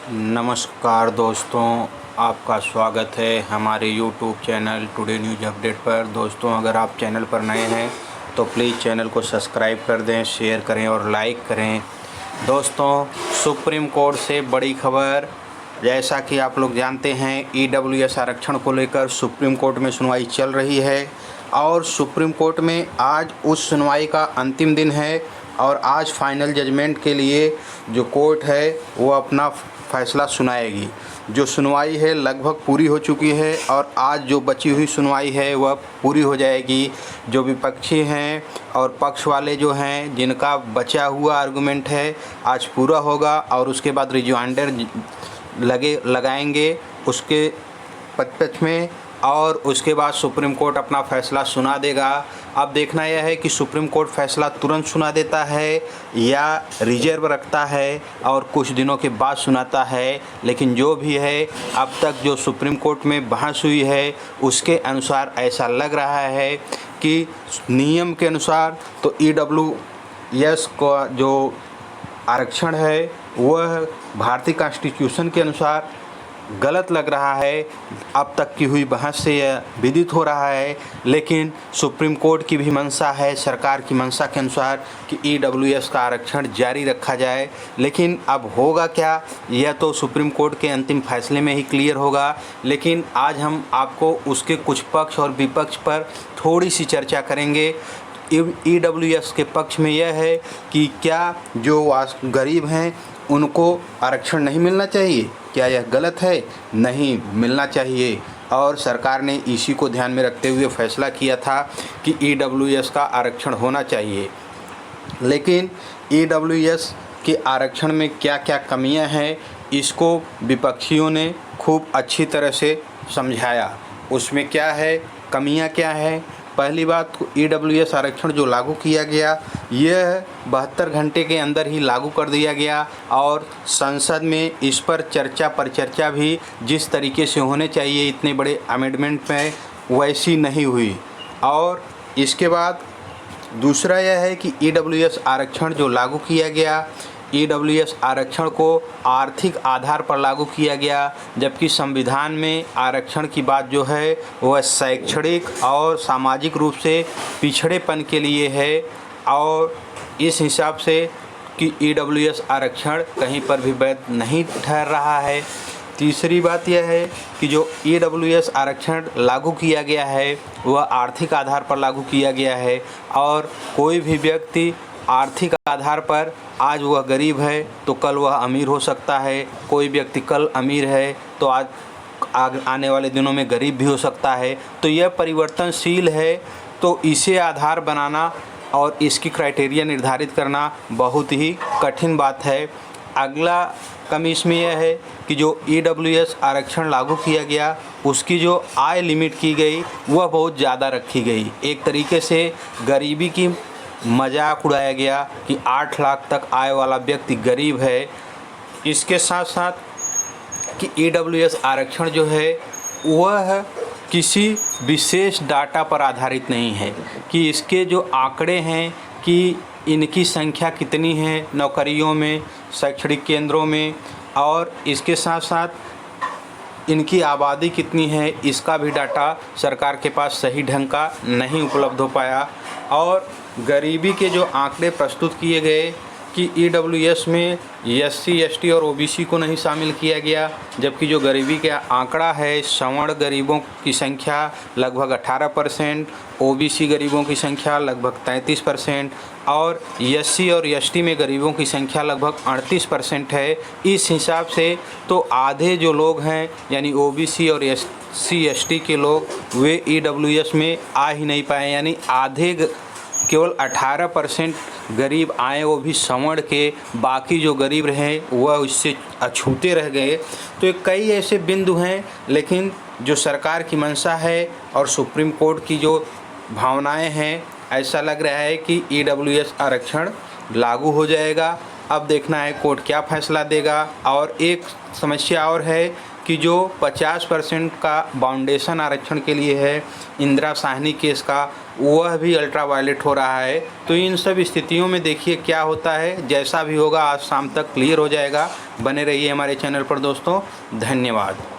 नमस्कार दोस्तों, आपका स्वागत है हमारे YouTube channel today news update पर। दोस्तों, अगर आप चैनल पर नए हैं तो प्लीज़ चैनल को सब्सक्राइब कर दें, शेयर करें और लाइक करें। दोस्तों, सुप्रीम कोर्ट से बड़ी खबर। जैसा कि आप लोग जानते हैं, EWS आरक्षण को लेकर सुप्रीम कोर्ट में सुनवाई चल रही है और सुप्रीम कोर्ट में आज उस सुनवाई का अंतिम दिन है और आज फाइनल जजमेंट के लिए जो कोर्ट है वो अपना फैसला सुनाएगी। जो सुनवाई है लगभग पूरी हो चुकी है और आज जो बची हुई सुनवाई है वह पूरी हो जाएगी। जो विपक्षी हैं और पक्ष वाले जो हैं, जिनका बचा हुआ आर्गूमेंट है, आज पूरा होगा और उसके बाद रिजॉइंडर लगाएंगे उसके पक्ष में और उसके बाद सुप्रीम कोर्ट अपना फ़ैसला सुना देगा। अब देखना यह है कि सुप्रीम कोर्ट फ़ैसला तुरंत सुना देता है या रिजर्व रखता है और कुछ दिनों के बाद सुनाता है। लेकिन जो भी है, अब तक जो सुप्रीम कोर्ट में बहस हुई है उसके अनुसार ऐसा लग रहा है कि नियम के अनुसार तो EWS का जो आरक्षण है वह भारतीय कॉन्स्टिट्यूशन के अनुसार गलत लग रहा है। अब तक की हुई बहस से यह विदित हो रहा है, लेकिन सुप्रीम कोर्ट की भी मंशा है, सरकार की मंशा के अनुसार कि EWS का आरक्षण जारी रखा जाए। लेकिन अब होगा क्या, यह तो सुप्रीम कोर्ट के अंतिम फैसले में ही क्लियर होगा। लेकिन आज हम आपको उसके कुछ पक्ष और विपक्ष पर थोड़ी सी चर्चा करेंगे। EWS के पक्ष में यह है कि क्या जो गरीब हैं उनको आरक्षण नहीं मिलना चाहिए, क्या यह गलत है? नहीं, मिलना चाहिए। और सरकार ने इसी को ध्यान में रखते हुए फैसला किया था कि EWS का आरक्षण होना चाहिए। लेकिन EWS के आरक्षण में क्या क्या कमियां हैं, इसको विपक्षियों ने खूब अच्छी तरह से समझाया। उसमें क्या है, कमियां क्या है। पहली बात, EWS आरक्षण जो लागू किया गया यह 72 घंटे के अंदर ही लागू कर दिया गया और संसद में इस पर चर्चा भी जिस तरीके से होने चाहिए इतने बड़े अमेंडमेंट में वैसी नहीं हुई। और इसके बाद दूसरा यह है कि EWS आरक्षण जो लागू किया गया, EWS आरक्षण को आर्थिक आधार पर लागू किया गया, जबकि संविधान में आरक्षण की बात जो है वह शैक्षणिक और सामाजिक रूप से पिछड़ेपन के लिए है। और इस हिसाब से कि EWS आरक्षण कहीं पर भी वैध नहीं ठहर रहा है। तीसरी बात यह है कि जो EWS आरक्षण लागू किया गया है वह आर्थिक आधार पर लागू किया गया है और कोई भी व्यक्ति आर्थिक आधार पर आज वह गरीब है तो कल वह अमीर हो सकता है, कोई व्यक्ति कल अमीर है तो आज आने वाले दिनों में गरीब भी हो सकता है। तो यह परिवर्तनशील है, तो इसे आधार बनाना और इसकी क्राइटेरिया निर्धारित करना बहुत ही कठिन बात है। अगला कमी इसमें यह है कि जो EWS आरक्षण लागू किया गया उसकी जो आय लिमिट की गई वह बहुत ज़्यादा रखी गई। एक तरीके से गरीबी की मजाक उड़ाया गया कि 8 लाख तक आय वाला व्यक्ति गरीब है। इसके साथ साथ कि EWS आरक्षण जो है वह किसी विशेष डाटा पर आधारित नहीं है कि इसके जो आंकड़े हैं कि इनकी संख्या कितनी है नौकरियों में, शैक्षणिक केंद्रों में, और इसके साथ साथ इनकी आबादी कितनी है, इसका भी डाटा सरकार के पास सही ढंग का नहीं उपलब्ध हो पाया। और गरीबी के जो आंकड़े प्रस्तुत किए गए कि EWS में SC ST और OBC को नहीं शामिल किया गया, जबकि जो गरीबी का आंकड़ा है, सवर्ण गरीबों की संख्या लगभग 18%, OBC गरीबों की संख्या लगभग 33% और SC और ST में गरीबों की संख्या लगभग 38% है। इस हिसाब से तो आधे जो लोग हैं यानी OBC और SC ST के लोग वे EWS में आ ही नहीं पाए, यानी आधे केवल 18% गरीब आए, वो भी सवर्ण के। बाकी जो गरीब रहे वह इससे अछूते रह गए। तो कई ऐसे बिंदु हैं, लेकिन जो सरकार की मंशा है और सुप्रीम कोर्ट की जो भावनाएं हैं, ऐसा लग रहा है कि EWS आरक्षण लागू हो जाएगा। अब देखना है कोर्ट क्या फैसला देगा। और एक समस्या और है कि जो 50% का बाउंडेशन आरक्षण के लिए है इंदिरा साहनी केस का, वह भी अल्ट्रा वायलेट हो रहा है। तो इन सब स्थितियों में देखिए क्या होता है, जैसा भी होगा आज शाम तक क्लियर हो जाएगा। बने रहिए हमारे चैनल पर दोस्तों। धन्यवाद।